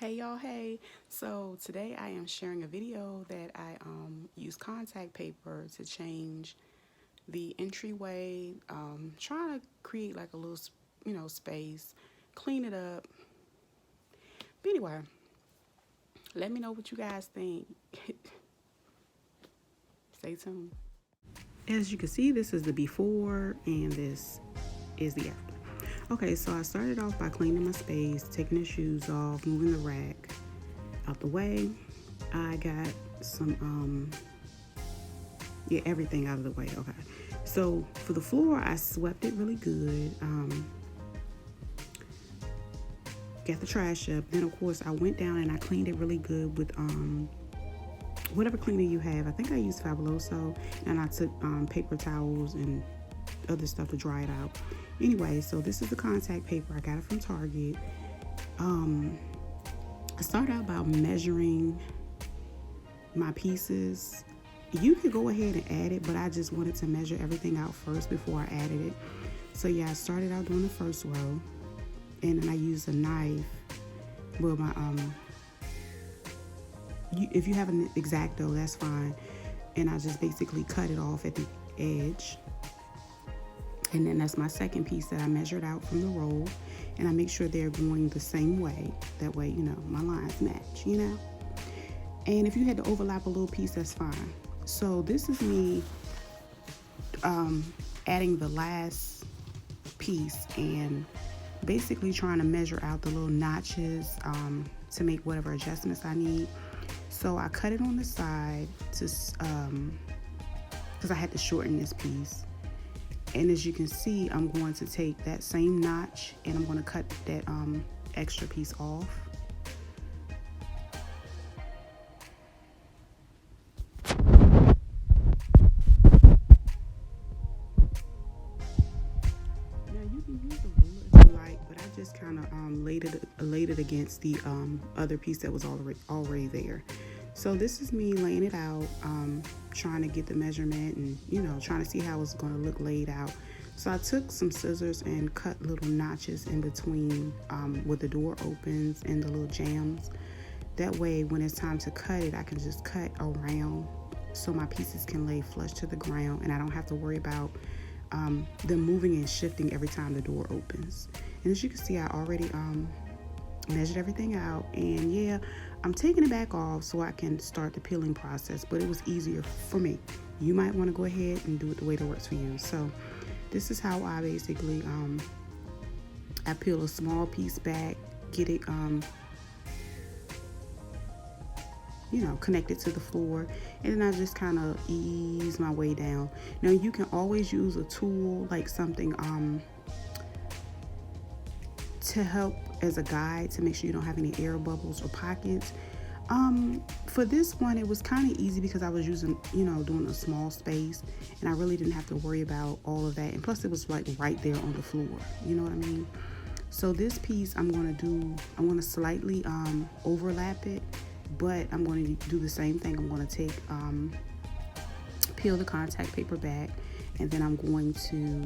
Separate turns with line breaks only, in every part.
Hey y'all, hey. So today I am sharing a video that I use contact paper to change the entryway, trying to create like a little, space, clean it up. But anyway, let me know what you guys think. Stay tuned. As you can see, this is the before and this is the after. Okay, so I started off by cleaning my space, taking the shoes off, moving the rack out the way. I got some everything out of the way. Okay, so for the floor I swept it really good, got the trash up, then of course I went down and I cleaned it really good with whatever cleaner you have. I think I used Fabuloso, and I took paper towels and other stuff to dry it out. Anyway, so this is the contact paper. I got it from Target. I started out by measuring my pieces. You could go ahead and add it, but I just wanted to measure everything out first before I added it. So yeah, I started out doing the first row, and then I used a knife. Well, my if you have an X-Acto, that's fine. And I just basically cut it off at the edge. And then that's my second piece that I measured out from the roll, and I make sure they're going the same way. That way, my lines match, And if you had to overlap a little piece, that's fine. So this is me adding the last piece and basically trying to measure out the little notches to make whatever adjustments I need. So I cut it on the side to because I had to shorten this piece. And as you can see, I'm going to take that same notch and I'm going to cut that extra piece off. Now you can use a ruler if you like, but I just kind of laid it against the other piece that was already there. So this is me laying it out, trying to get the measurement and, trying to see how it's going to look laid out. So I took some scissors and cut little notches in between where the door opens and the little jambs. That way, when it's time to cut it, I can just cut around so my pieces can lay flush to the ground and I don't have to worry about them moving and shifting every time the door opens. And as you can see, I already measured everything out, and yeah, I'm taking it back off so I can start the peeling process, but it was easier for me. You might want to go ahead and do it the way that works for you. So this is how I basically I peel a small piece back, get it connected to the floor, and then I just kind of ease my way down. Now you can always use a tool, like something to help as a guide to make sure you don't have any air bubbles or pockets. For this one, it was kind of easy because I was using, doing a small space, and I really didn't have to worry about all of that. And plus it was like right there on the floor, you know what I mean? So this piece I'm going to slightly overlap it, but I'm going to do the same thing. I'm going to take, peel the contact paper back, and then I'm going to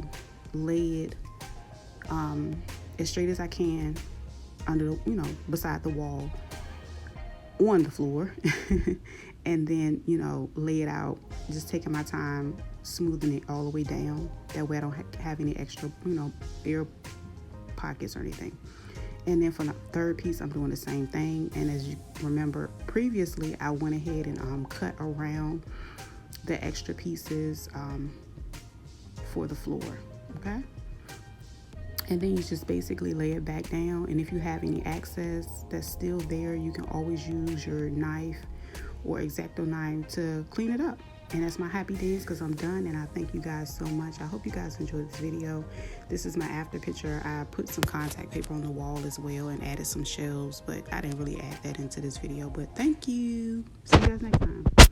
lay it as straight as I can under, beside the wall on the floor, and then, lay it out, just taking my time, smoothing it all the way down. That way I don't have any extra, air pockets or anything. And then for the third piece, I'm doing the same thing. And as you remember previously, I went ahead and cut around the extra pieces for the floor, okay? And then you just basically lay it back down. And if you have any excess that's still there, you can always use your knife or X-Acto knife to clean it up. And that's my happy days, because I'm done, and I thank you guys so much. I hope you guys enjoyed this video. This is my after picture. I put some contact paper on the wall as well and added some shelves, but I didn't really add that into this video. But thank you. See you guys next time.